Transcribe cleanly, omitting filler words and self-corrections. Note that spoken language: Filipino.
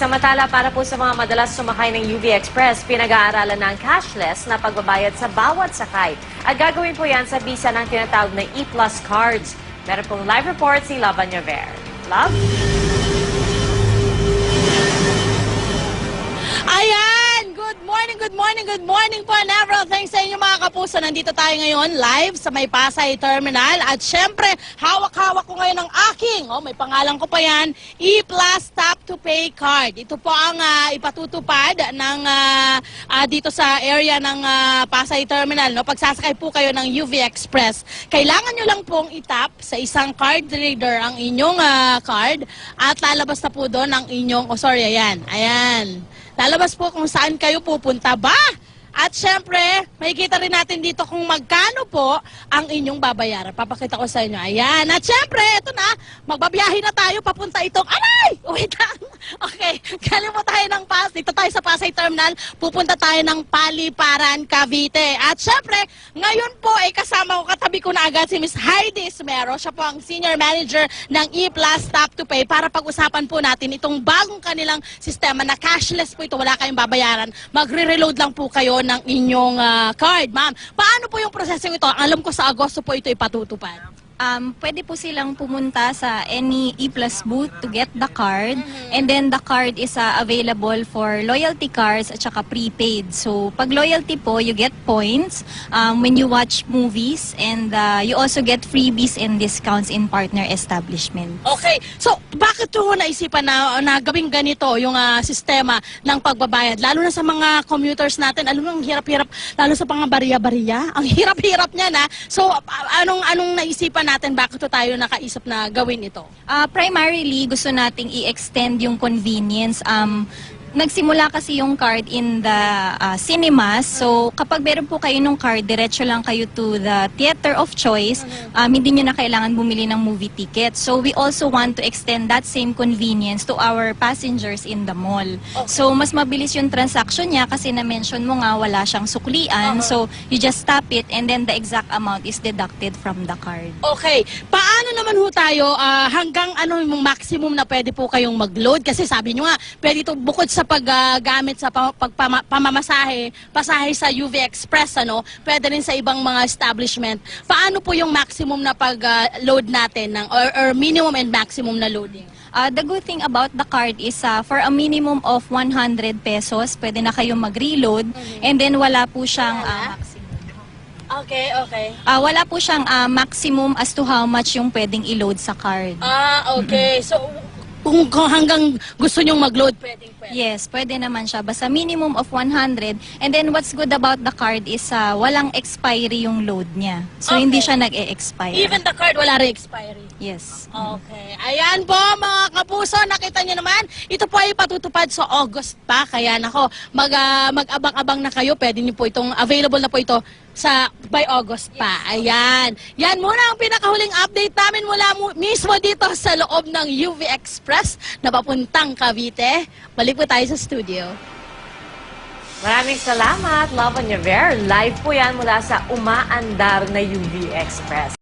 Samantala, para po sa mga madalas sumakay ng UV Express, pinag-aaralan na ang cashless na pagbabayad sa bawat sakay. At gagawin po yan sa visa ng tinatawag na E-Plus cards. Meron pong live report si Love Anyaver. Love? Ayan! Good morning po, Nevro. Thanks sa inyo mga kapuso. Nandito tayo ngayon live sa May Pasay Terminal. At syempre, hawak-hawak ko ngayon ang aking, may pangalan ko pa yan, E-Plus Tap to Pay card. Ito po ang ipatutupad ng, dito sa area ng Pasay Terminal. No? Pagsasakay po kayo ng UV Express, kailangan nyo lang pong itap sa isang card reader ang inyong card at lalabas na po doon ang inyong, ayan. Lalabas po kung saan kayo pupunta ba? At syempre, makikita rin natin dito kung magkano po ang inyong babayaran. Papakita ko sa inyo. Ayan. At syempre, ito na, magbabiyahe na tayo papunta itong, wait lang. Okay, galing po tayo ng dito tayo sa Pasay Terminal, pupunta tayo ng Paliparan, Cavite. At syempre, ngayon po ay kasama ko, katabi ko na agad si Miss Heidi Esmero. Siya po ang Senior Manager ng E-Plus Tap to Pay para pag-usapan po natin itong bagong kanilang sistema na cashless po ito, wala kayong babayaran. Magre-reload lang po kayo ng inyong card. Ma'am, paano po yung prosesong ito? Alam ko sa Agosto po ito ipatutupad. Pwede po silang pumunta sa any E-Plus booth to get the card. And then the card is available for loyalty cards at saka prepaid. So pag loyalty po, you get points when you watch movies, and you also get freebies and discounts in partner establishment. Okay. So bakit po naisipan na gawing ganito yung sistema ng pagbabayad? Lalo na sa mga commuters natin, alam mo, ang hirap-hirap, lalo sa mga bariya-bariya. Ang hirap-hirap niya na. So anong naisipan natin, bakit tayo nakaisip na gawin ito? Primarily, gusto nating i-extend yung convenience. Nagsimula kasi yung card in the cinemas. So, kapag meron po kayo ng card, diretso lang kayo to the theater of choice. Hindi nyo na kailangan bumili ng movie ticket. So, we also want to extend that same convenience to our passengers in the mall. Okay. So, mas mabilis yung transaction niya kasi na-mention mo nga wala siyang suklian. So, you just tap it and then the exact amount is deducted from the card. Okay. Paano naman ho tayo, hanggang ano yung maximum na pwede po kayong mag-load? Kasi sabi nyo nga, pwede ito bukod sa paggamit sa pamamasahe, pasahe sa UV Express, pwede rin sa ibang mga establishment. Paano po yung maximum na pag-load natin or minimum and maximum na loading? The good thing about the card is for a minimum of 100 pesos, pwede na kayong mag-reload, and then wala po siyang maximum. Okay. Wala po siyang maximum as to how much yung pwedeng i-load sa card. Okay. So, kung hanggang gusto nyong mag-load, pwede. Yes, pwede naman siya. Basta minimum of 100. And then what's good about the card is walang expiry yung load niya. So hindi siya nag-e-expire. Even the card, wala rin expiry? Yes. Okay. Ayan po mga kapuso, nakita nyo naman, ito po ay patutupad sa August pa. Kaya nako, mag-abang-abang na kayo. Pwede nyo po itong, available na po ito by August pa. Ayan. Yan muna ang pinakahuling update namin mula mismo dito sa loob ng UV Express na papuntang Cavite. Balik po tayo sa studio. Maraming salamat, Love Anyaver. Live po yan mula sa umaandar na UV Express.